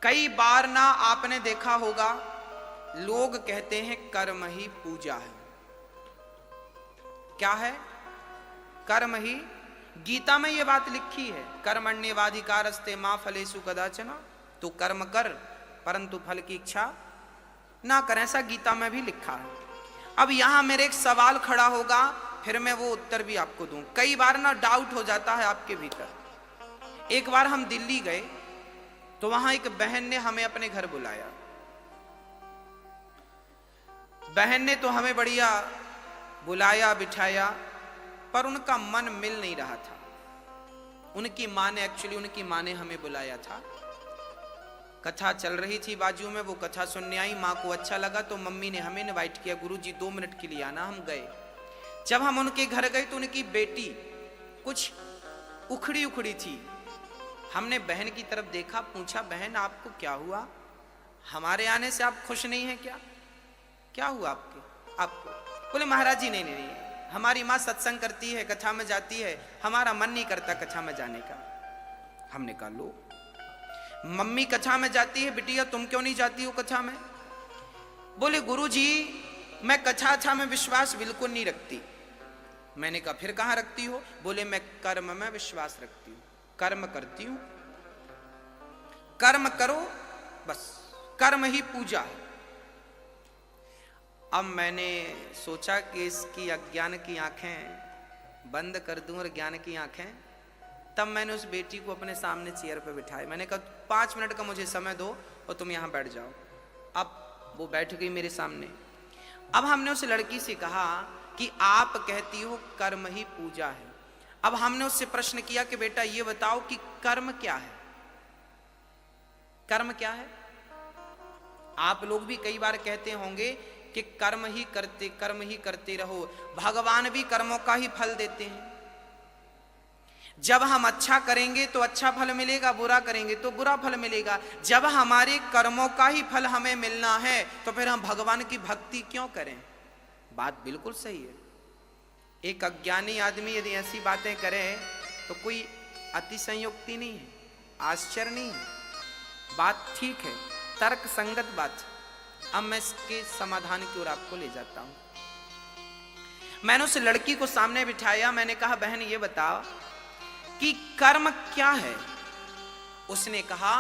कई बार ना आपने देखा होगा लोग कहते हैं कर्म ही पूजा है। क्या है? कर्म ही। गीता में यह बात लिखी है, कर्मण्येवाधिकारस्ते मा फलेषु कदाचन। तो कर्म कर परंतु फल की इच्छा ना कर, ऐसा गीता में भी लिखा है। अब यहां मेरे एक सवाल खड़ा होगा, फिर मैं वो उत्तर भी आपको दूं। कई बार ना डाउट हो जाता है आपके भीतर। एक बार हम दिल्ली गए तो वहां एक बहन ने हमें अपने घर बुलाया। बहन ने तो हमें बढ़िया बुलाया बिठाया, पर उनका मन मिल नहीं रहा था। उनकी माँ ने हमें बुलाया था। कथा चल रही थी बाजू में, वो कथा सुनने आई। माँ को अच्छा लगा तो मम्मी ने हमें इनवाइट किया, गुरुजी 2 मिनट के लिए आना। हम गए। जब हम उनके घर गए तो उनकी बेटी कुछ उखड़ी उखड़ी थी। हमने बहन की तरफ देखा, पूछा बहन आपको क्या हुआ? हमारे आने से आप खुश नहीं हैं क्या? क्या हुआ आपको? बोले महाराज जी नहीं, हमारी माँ सत्संग करती है, कथा में जाती है, हमारा मन नहीं करता कथा में जाने का। हमने कहा लो, मम्मी कथा में जाती है, बिटिया तुम क्यों नहीं जाती हो कथा में? बोले गुरुजी मैं कथा में विश्वास बिल्कुल नहीं रखती। मैंने कहा फिर कहां रखती हो? बोले मैं कर्म में विश्वास रखती हूं, कर्म करती हूं। कर्म करो बस, कर्म ही पूजा है। अब मैंने सोचा कि इसकी अज्ञान की आंखें बंद कर दूं और ज्ञान की आंखें। तब मैंने उस बेटी को अपने सामने चेयर पर बिठाया। मैंने कहा 5 मिनट का मुझे समय दो और तुम यहां बैठ जाओ। अब वो बैठ गई मेरे सामने। अब हमने उस लड़की से कहा कि आप कहती हो कर्म ही पूजा है। अब हमने उससे प्रश्न किया कि बेटा ये बताओ कि कर्म क्या है? कर्म क्या है? आप लोग भी कई बार कहते होंगे कि कर्म ही करते रहो। भगवान भी कर्मों का ही फल देते हैं। जब हम अच्छा करेंगे तो अच्छा फल मिलेगा, बुरा करेंगे तो बुरा फल मिलेगा। जब हमारे कर्मों का ही फल हमें मिलना है तो फिर हम भगवान की भक्ति क्यों करें? बात बिल्कुल सही है। एक अज्ञानी आदमी यदि ऐसी बातें करे तो कोई अतिशयोक्ति नहीं है, आश्चर्य नहीं है, बात ठीक है, तर्क संगत बात। अब मैं इसके समाधान की ओर आपको ले जाता हूं। मैंने उस लड़की को सामने बिठाया। मैंने कहा बहन ये बताओ कि कर्म क्या है? उसने कहा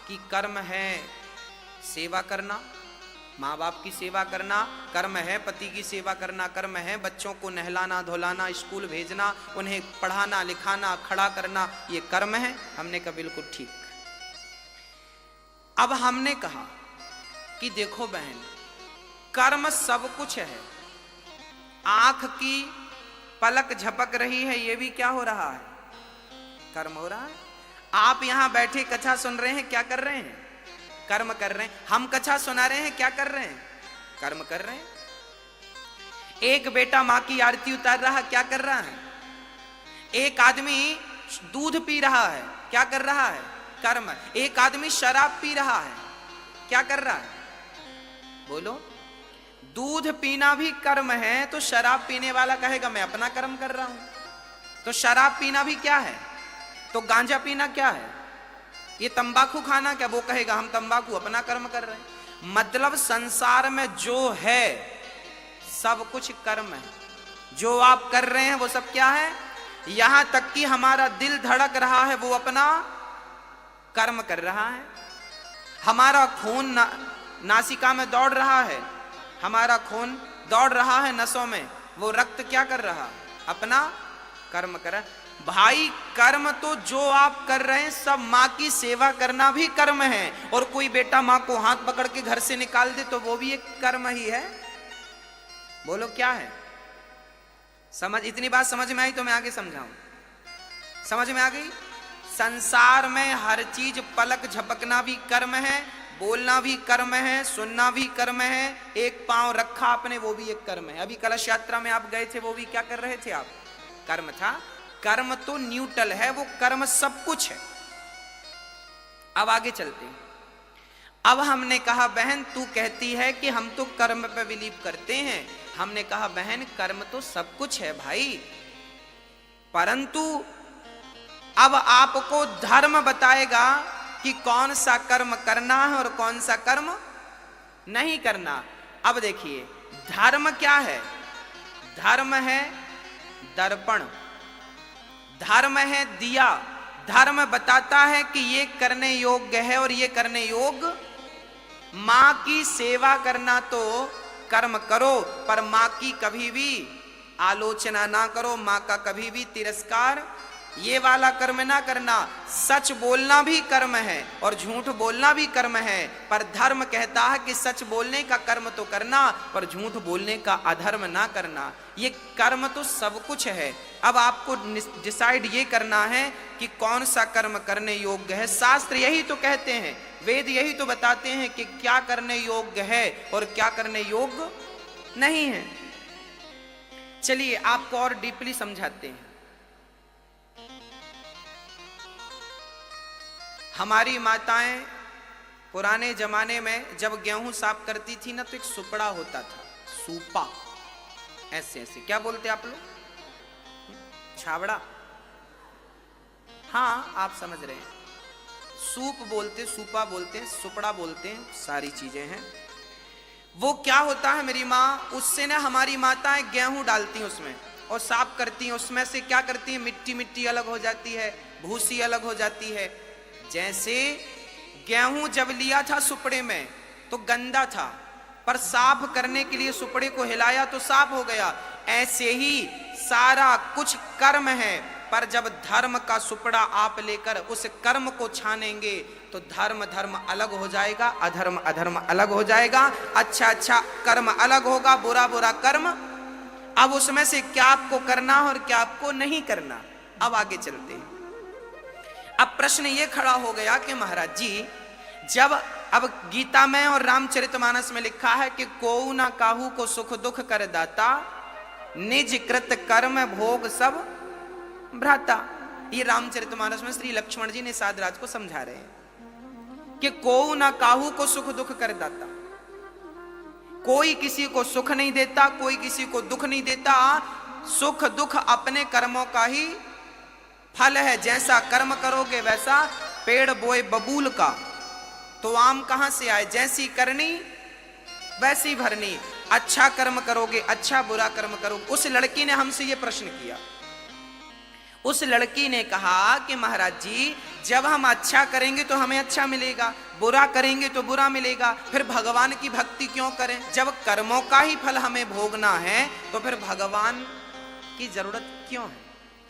कि कर्म है सेवा करना, माँ बाप की सेवा करना, कर्म है पति की सेवा करना, कर्म है बच्चों को नहलाना धुलाना, स्कूल भेजना, उन्हें पढ़ाना लिखाना, खड़ा करना, ये कर्म है। हमने कहा बिल्कुल ठीक। अब हमने कहा कि देखो बहन, कर्म सब कुछ है। आंख की पलक झपक रही है, ये भी क्या हो रहा है? कर्म हो रहा है। आप यहां बैठे कथा सुन रहे हैं, क्या कर रहे हैं? कर्म कर रहे हैं। हम कथा सुना रहे हैं, क्या कर रहे हैं? कर्म कर रहे हैं। एक बेटा मां की आरती उतार रहा, क्या कर रहा है? एक आदमी दूध पी रहा है, क्या कर रहा है? कर्म। एक आदमी शराब पी रहा है, क्या कर रहा है? बोलो। दूध पीना भी कर्म है, तो शराब पीने वाला कहेगा मैं अपना कर्म कर रहा हूं। तो शराब पीना भी क्या है? तो गांजा पीना क्या है? ये तंबाकू खाना क्या? वो कहेगा हम तंबाकू अपना कर्म कर रहे हैं। मतलब संसार में जो है सब कुछ कर्म है। जो आप कर रहे हैं वो सब क्या है? यहां तक कि हमारा दिल धड़क रहा है, वो अपना कर्म कर रहा है। हमारा खून नासिका में दौड़ रहा है, हमारा खून दौड़ रहा है नसों में, वो रक्त क्या कर रहा? अपना कर्म कर रहा है। भाई कर्म तो जो आप कर रहे हैं सब, माँ की सेवा करना भी कर्म है। और कोई बेटा माँ को हाथ पकड़ के घर से निकाल दे तो वो भी एक कर्म ही है। बोलो क्या है? समझ, इतनी बात समझ में आई तो मैं आगे समझाऊं। समझ में आ गई? संसार में हर चीज, पलक झपकना भी कर्म है, बोलना भी कर्म है, सुनना भी कर्म है, एक पांव रखा आपने वो भी एक कर्म है। अभी कलश यात्रा में आप गए थे, वो भी क्या कर रहे थे आप? कर्म था। कर्म तो न्यूट्रल है, वो कर्म सब कुछ है। अब आगे चलते हैं। अब हमने कहा बहन तू कहती है कि हम तो कर्म पे बिलीव करते हैं। हमने कहा बहन कर्म तो सब कुछ है भाई, परंतु अब आपको धर्म बताएगा कि कौन सा कर्म करना है और कौन सा कर्म नहीं करना। अब देखिए धर्म क्या है? धर्म है दर्पण, धर्म है दिया। धर्म बताता है कि ये करने योग्य है और ये करने योग्य। मां की सेवा करना तो कर्म करो, पर मां की कभी भी आलोचना ना करो, मां का कभी भी तिरस्कार ये वाला कर्म ना करना। सच बोलना भी कर्म है और झूठ बोलना भी कर्म है, पर धर्म कहता है कि सच बोलने का कर्म तो करना, पर झूठ बोलने का अधर्म ना करना। ये कर्म तो सब कुछ है। अब आपको डिसाइड ये करना है कि कौन सा कर्म करने योग्य है। शास्त्र यही तो कहते हैं, वेद यही तो बताते हैं कि क्या करने योग्य है और क्या करने योग्य नहीं है। चलिए आपको और डीपली समझाते हैं। हमारी माताएं पुराने जमाने में जब गेहूं साफ करती थी ना, तो एक सुपड़ा होता था, सूपा, ऐसे ऐसे, क्या बोलते आप लोग? छावड़ा? हाँ आप समझ रहे हैं, सूप बोलते, सूपा बोलते, सुपड़ा बोलते हैं, सारी चीजें हैं। वो क्या होता है, मेरी माँ उससे ना, हमारी माताएं गेहूं डालती हैं उसमें और साफ करती हैं। उसमें से क्या करती हैं, मिट्टी मिट्टी अलग हो जाती है, भूसी अलग हो जाती है। जैसे गेहूं जब लिया था सुपड़े में तो गंदा था, पर साफ करने के लिए सुपड़े को हिलाया तो साफ हो गया। ऐसे ही सारा कुछ कर्म है, पर जब धर्म का सुपड़ा आप लेकर उस कर्म को छानेंगे तो धर्म धर्म अलग हो जाएगा, अधर्म अधर्म अलग हो जाएगा, अच्छा अच्छा कर्म अलग होगा, बुरा बुरा कर्म। अब उसमें से क्या आपको करना और क्या आपको नहीं करना। अब आगे चलते हैं। अब प्रश्न ये खड़ा हो गया कि महाराज जी, जब अब गीता में और रामचरितमानस में लिखा है कि कोऊ ना काहू को सुख दुख कर दाता, निज कृत कर्म भोग सब भ्राता। ये रामचरितमानस में श्री लक्ष्मण जी ने साधराज को समझा रहे हैं कि कोऊ ना काहू को सुख दुख कर दाता। कोई किसी को सुख नहीं देता, कोई किसी को दुख नहीं देता। सुख दुख अपने कर्मों का ही फल है। जैसा कर्म करोगे वैसा, पेड़ बोए बबूल का तो आम कहां से आए, जैसी करनी वैसी भरनी। अच्छा कर्म करोगे अच्छा, बुरा कर्म करोगे। उस लड़की ने हमसे यह प्रश्न किया। उस लड़की ने कहा कि महाराज जी, जब हम अच्छा करेंगे तो हमें अच्छा मिलेगा, बुरा करेंगे तो बुरा मिलेगा, फिर भगवान की भक्ति क्यों करें? जब कर्मों का ही फल हमें भोगना है तो फिर भगवान की जरूरत क्यों है?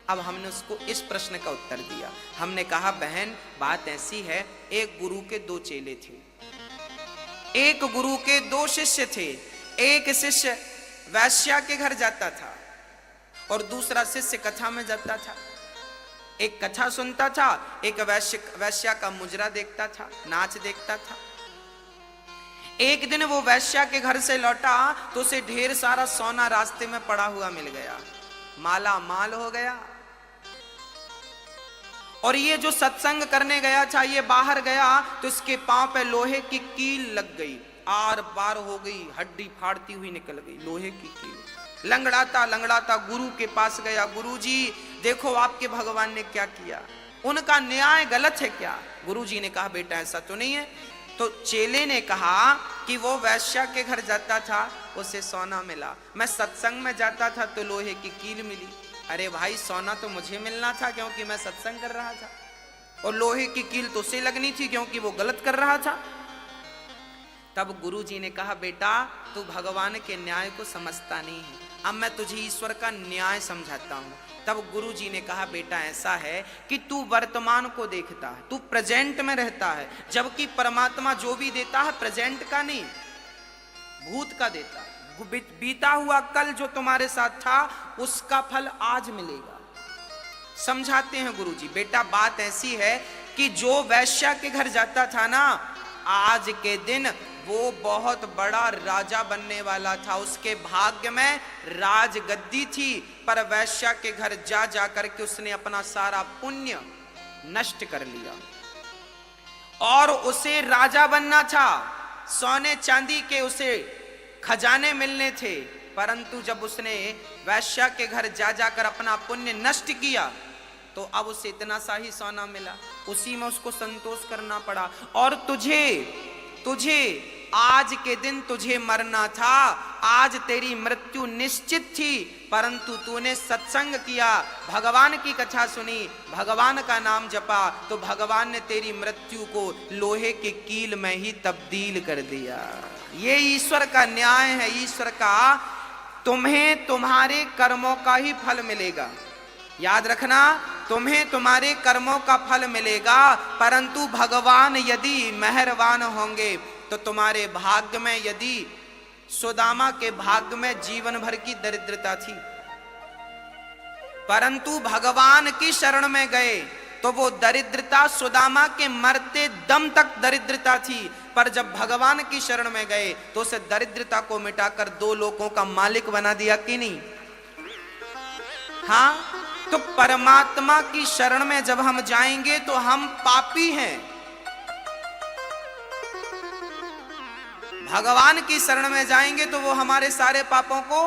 अब हमने उसको इस प्रश्न का उत्तर दिया। हमने कहा बहन बात ऐसी है, एक गुरु के दो चेले थे, एक गुरु के दो शिष्य थे। एक शिष्य वैश्या के घर जाता था और दूसरा शिष्य कथा में जाता था। एक कथा सुनता था, एक वैश्या का मुजरा देखता था, नाच देखता था। एक दिन वो वैश्या के घर से लौटा तो उसे ढेर सारा सोना रास्ते में पड़ा हुआ मिल गया, माला माल हो गया। और ये जो सत्संग करने गया था, ये बाहर गया तो इसके पांव पे लोहे की कील लग गई, आर पार हो गई, हड्डी फाड़ती हुई निकल गई, लोहे की कील। लंगड़ाता लंगड़ाता गुरु के पास गया, गुरु जी देखो आपके भगवान ने क्या किया, उनका न्याय गलत है क्या? गुरु जी ने कहा बेटा ऐसा तो नहीं है। तो चेले ने कहा कि वो वैश्या के घर जाता था, उसे सोना मिला, मैं सत्संग में जाता था तो लोहे की कील मिली। अरे भाई सोना तो मुझे मिलना था क्योंकि मैं सत्संग कर रहा था, और लोहे की कील तो उसे लगनी थी क्योंकि वो गलत कर रहा था। तब गुरु जी ने कहा बेटा तू भगवान के न्याय को समझता नहीं है, अब मैं तुझे ईश्वर का न्याय समझाता हूं। तब गुरु जी ने कहा बेटा ऐसा है कि तू वर्तमान को देखता है, तू प्रेजेंट में रहता है, जबकि परमात्मा जो भी देता है प्रेजेंट का नहीं भूत का देता है। बीता हुआ कल जो तुम्हारे साथ था उसका फल आज मिलेगा। समझाते हैं गुरु जी, बेटा बात ऐसी है कि जो वैश्या के घर जाता था ना, आज के दिन वो बहुत बड़ा राजा बनने वाला था, उसके भाग्य में राजगद्दी थी, पर वैश्या के घर जा जा करके उसने अपना सारा पुण्य नष्ट कर लिया। और उसे राजा बनना था, सोने चांदी के उसे खजाने मिलने थे, परंतु जब उसने वैश्या के घर जा जाकर अपना पुण्य नष्ट किया तो अब उसे इतना सा ही सोना मिला, उसी में उसको संतोष करना पड़ा। और तुझे आज के दिन तुझे मरना था, आज तेरी मृत्यु निश्चित थी, परंतु तूने सत्संग किया, भगवान की कथा सुनी, भगवान का नाम जपा, तो भगवान ने तेरी मृत्यु को लोहे के कील में ही तब्दील कर दिया। ये ईश्वर का न्याय है, ईश्वर का। तुम्हें तुम्हारे कर्मों का ही फल मिलेगा, याद रखना, तुम्हें तुम्हारे कर्मों का फल मिलेगा, परंतु भगवान यदि मेहरबान होंगे तो तुम्हारे भाग्य में, यदि सुदामा के भाग्य में जीवन भर की दरिद्रता थी, परंतु भगवान की शरण में गए तो वो दरिद्रता सुदामा के मरते दम तक दरिद्रता थी, पर जब भगवान की शरण में गए तो उस दरिद्रता को मिटाकर 2 लोकों का मालिक बना दिया कि नहीं? हाँ, तो परमात्मा की शरण में जब हम जाएंगे तो हम पापी हैं, भगवान की शरण में जाएंगे तो वो हमारे सारे पापों को,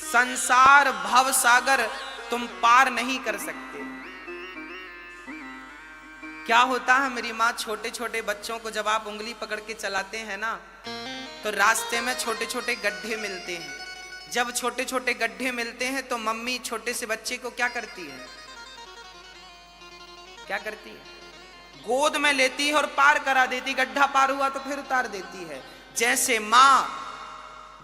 संसार भव सागर तुम पार नहीं कर सकते। क्या होता है, मेरी माँ छोटे छोटे बच्चों को जब आप उंगली पकड़ के चलाते हैं ना, तो रास्ते में छोटे छोटे गड्ढे मिलते हैं। जब छोटे छोटे गड्ढे मिलते हैं तो मम्मी छोटे से बच्चे को क्या करती है? क्या करती है? गोद में लेती है और पार करा देती। गड्ढा पार हुआ तो फिर उतार देती है। जैसे माँ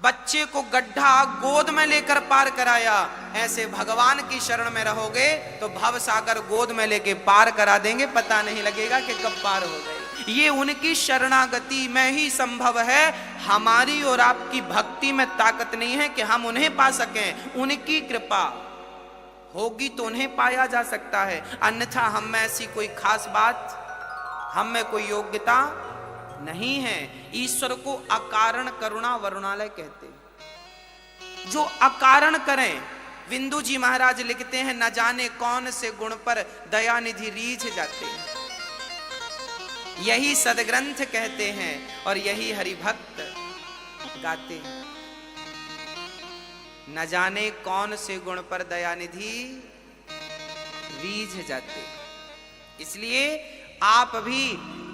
बच्चे को गड्ढा गोद में लेकर पार कराया, ऐसे भगवान की शरण में रहोगे तो भव सागर गोद में लेके पार करा देंगे, पता नहीं लगेगा कि कब पार हो गए। ये उनकी शरणागति में ही संभव है। हमारी और आपकी भक्ति में ताकत नहीं है कि हम उन्हें पा सकें। उनकी कृपा होगी तो उन्हें पाया जा सकता है, अन्यथा हम में ऐसी कोई खास बात, हम में कोई योग्यता नहीं है। ईश्वर को अकारण करुणा वरुणालय कहते हैं, जो अकारण करें। बिंदु जी महाराज लिखते हैं, न जाने कौन से गुण पर दयानिधि रीझ जाते हैं, यही सदग्रंथ कहते हैं और यही हरिभक्त गाते हैं। न जाने कौन से गुण पर दयानिधि रीझ जाते। इसलिए आप भी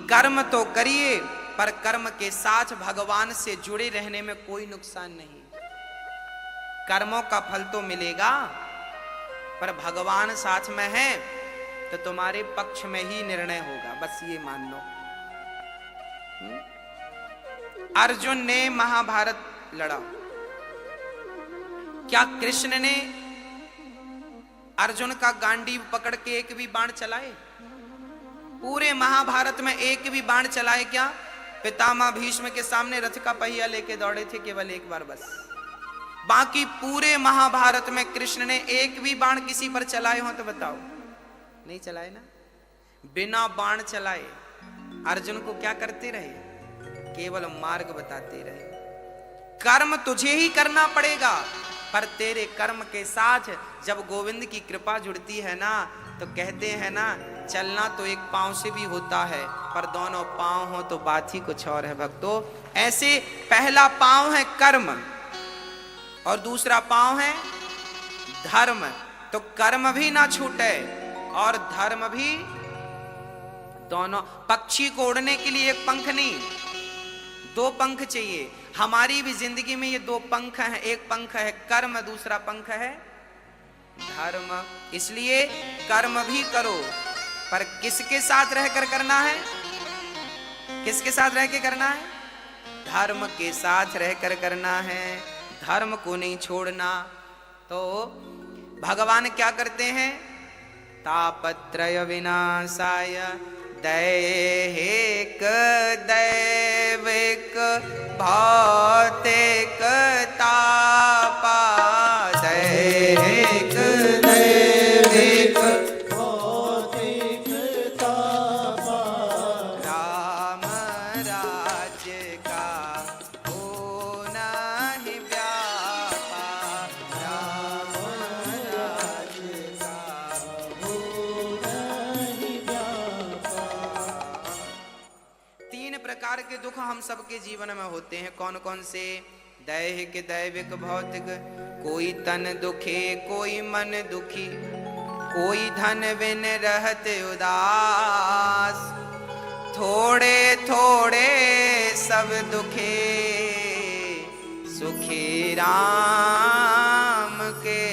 कर्म तो करिए, पर कर्म के साथ भगवान से जुड़े रहने में कोई नुकसान नहीं। कर्मों का फल तो मिलेगा, पर भगवान साथ में है तो तुम्हारे पक्ष में ही निर्णय होगा, बस ये मान लो। अर्जुन ने महाभारत लड़ा, क्या कृष्ण ने अर्जुन का गांडीव पकड़ के एक भी बाण चलाए? पूरे महाभारत में एक भी बाण चलाए क्या? पितामह भीष्म के सामने रथ का पहिया लेके दौड़े थे केवल एक बार बस। बाकी पूरे महाभारत में कृष्ण ने एक भी बाण किसी पर चलाए हो तो बताओ? नहीं चलाए ना। बिना बाण चलाए अर्जुन को क्या करते रहे? केवल मार्ग बताते रहे। कर्म तुझे ही करना पड़ेगा, पर तेरे कर्म के साथ जब गोविंद की कृपा जुड़ती है ना, तो कहते हैं ना, चलना तो एक पांव से भी होता है, पर दोनों पांव हो तो बात ही कुछ और है भक्तों। ऐसे पहला पांव है कर्म और दूसरा पांव है धर्म। तो कर्म भी ना छूटे और धर्म भी, दोनों। पक्षी को उड़ने के लिए एक पंख नहीं, 2 पंख चाहिए। हमारी भी जिंदगी में ये 2 पंख हैं, एक पंख है कर्म, दूसरा पंख है धर्म। इसलिए कर्म भी करो, पर किसके साथ रहकर करना है? किसके साथ रह के करना है? धर्म के साथ रहकर करना है, धर्म को नहीं छोड़ना। तो भगवान क्या करते हैं? तापत्रय विनाशाय दैहिक दैविक भौतिक तापा, दैहिक दैविक भौतिक तापा, राम राज्य का होना ही व्यापा, राम राज्य का होना ही व्यापा। 3 प्रकार के दुख हम सबके जीवन में होते हैं। कौन कौन से? दैहिक दैविक भौतिक। कोई तन दुखे, कोई मन दुखी, कोई धन बिन रहते उदास, थोड़े थोड़े सब दुखे, सुखी राम के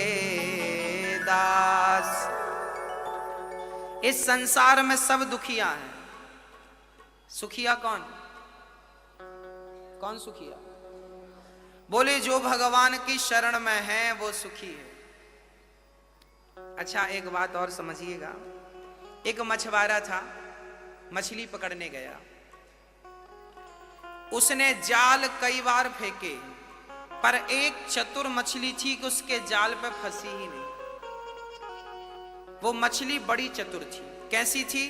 दास। इस संसार में सब दुखिया हैं। सुखिया कौन? कौन सुखिया? बोले जो भगवान की शरण में है वो सुखी है। अच्छा एक बात और समझिएगा। एक मछुआरा था, मछली पकड़ने गया। उसने जाल कई बार फेंके, पर एक चतुर मछली थी कि उसके जाल पे फंसी ही नहीं। वो मछली बड़ी चतुर थी। कैसी थी?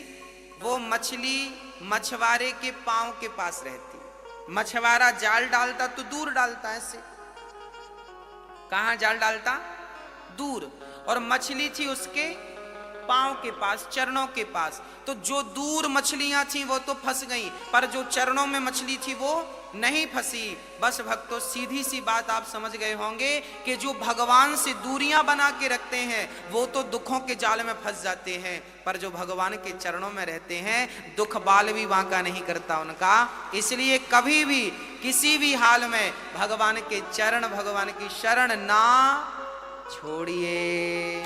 वो मछली मछुआरे के पांव के पास रहती। मछुआरा जाल डालता तो दूर डालता, ऐसे। कहां जाल डालता? दूर। और मछली थी उसके पांव के पास, चरणों के पास। तो जो दूर मछलियां थी वो तो फंस गईं, पर जो चरणों में मछली थी वो नहीं फंसी। बस भक्तों, सीधी सी बात आप समझ गए होंगे कि जो भगवान से दूरियां बना के रखते हैं वो तो दुखों के जाल में फंस जाते हैं, पर जो भगवान के चरणों में रहते हैं दुख बाल भी बांका नहीं करता उनका। इसलिए कभी भी किसी भी हाल में भगवान के चरण, भगवान की शरण ना छोड़िए।